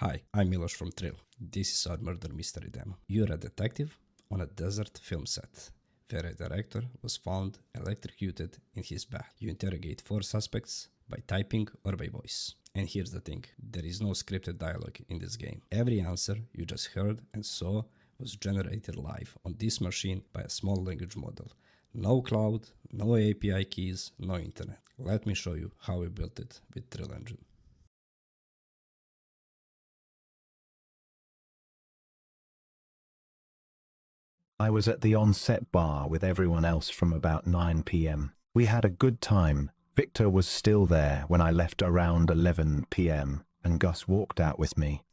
Hi, I'm Milos from Tryll. This is our murder mystery demo. You're a detective on a desert film set, where a director was found electrocuted in his bath. You interrogate 4 suspects by typing or by voice. And here's the thing, there is no scripted dialogue in this game. Every answer you just heard and saw was generated live on this machine by a small language model. No cloud, no API keys, no internet. Let me show you how we built it with Tryll Engine. I was at the on-set bar with everyone else from about 9 p.m. We had a good time. Victor was still there when I left around 11 p.m. and Gus walked out with me.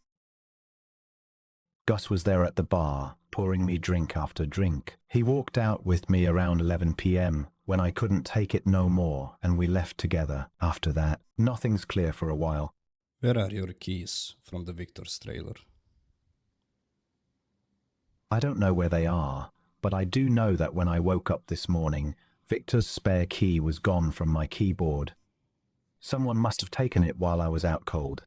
Gus was there at the bar, pouring me drink after drink. He walked out with me around 11 p.m. when I couldn't take it no more, and we left together. After that, nothing's clear for a while. Where are your keys from the Victor's trailer? I don't know where they are, but I do know that when I woke up this morning, Victor's spare key was gone from my keyboard. Someone must have taken it while I was out cold.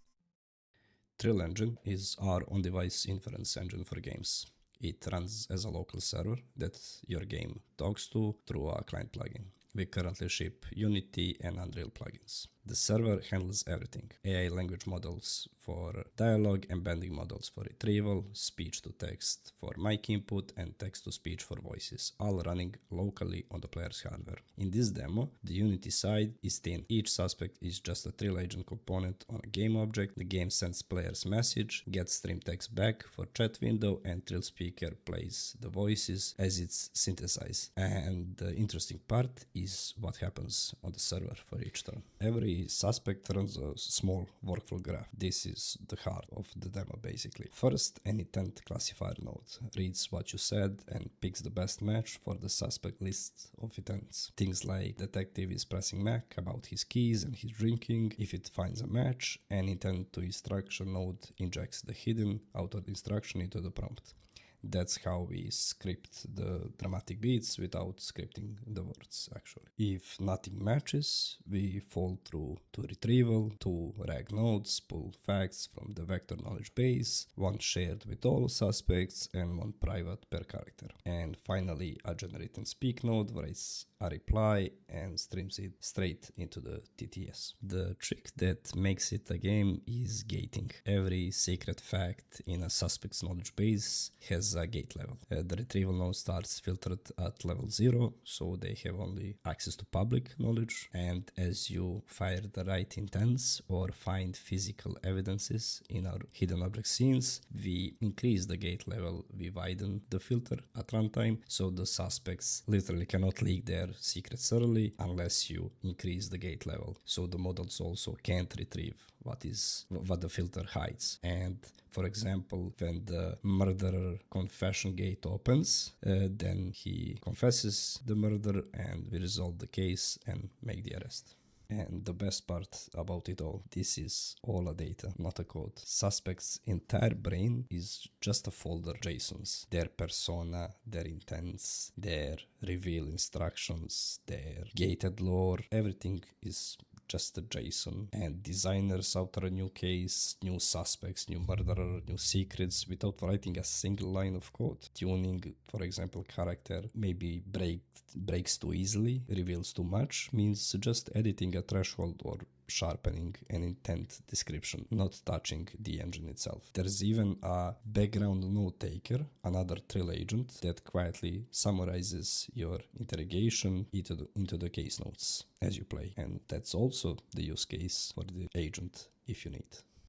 Tryll Engine is our on-device inference engine for games. It runs as a local server that your game talks to through a client plugin. We currently ship Unity and Unreal plugins. The server handles everything: AI language models for dialogue, embedding models for retrieval, speech-to-text for mic input, and text-to-speech for voices, all running locally on the player's hardware. In this demo, the Unity side is thin. Each suspect is just a Tryll agent component on a game object. The game sends player's message, gets stream text back for chat window, and Tryll speaker plays the voices as it's synthesized. And the interesting part is what happens on the server for each turn. Every suspect runs a small workflow graph. This is the heart of the demo basically. First, an intent classifier node reads what you said and picks the best match for the suspect list of intents. Things like detective is pressing Mac about his keys and his drinking. If it finds a match, an intent to instruction node injects the hidden authored instruction into the prompt. That's how we script the dramatic beats without scripting the words, actually. If nothing matches, we fall through to retrieval, 2 rag nodes, pull facts from the vector knowledge base, 1 shared with all suspects and 1 private per character. And finally, a generate and speak node writes a reply and streams it straight into the TTS. The trick that makes it a game is gating. Every secret fact in a suspect's knowledge base has a gate level. The retrieval node starts filtered at level 0, so they have only access to public knowledge, and as you fire the right intents or find physical evidences in our hidden object scenes, we increase the gate level, we widen the filter at runtime, so the suspects literally cannot leak their secrets early unless you increase the gate level. So the models also can't retrieve what the filter hides. And for example, when the murderer confession gate opens, then he confesses the murder and we resolve the case and make the arrest. And the best part about it all, this is all a data, not a code. Suspect's entire brain is just a folder JSONs. Their persona, their intents, their reveal instructions, their gated lore, everything is just a JSON. And designers author a new case, new suspects, new murderer, new secrets without writing a single line of code. Tuning, for example, character maybe breaks too easily, reveals too much, means just editing a threshold or sharpening an intent description, not touching the engine itself. There's even a background note taker, another Tryll agent that quietly summarizes your interrogation into the case notes as you play. And that's also the use case for the agent if you need.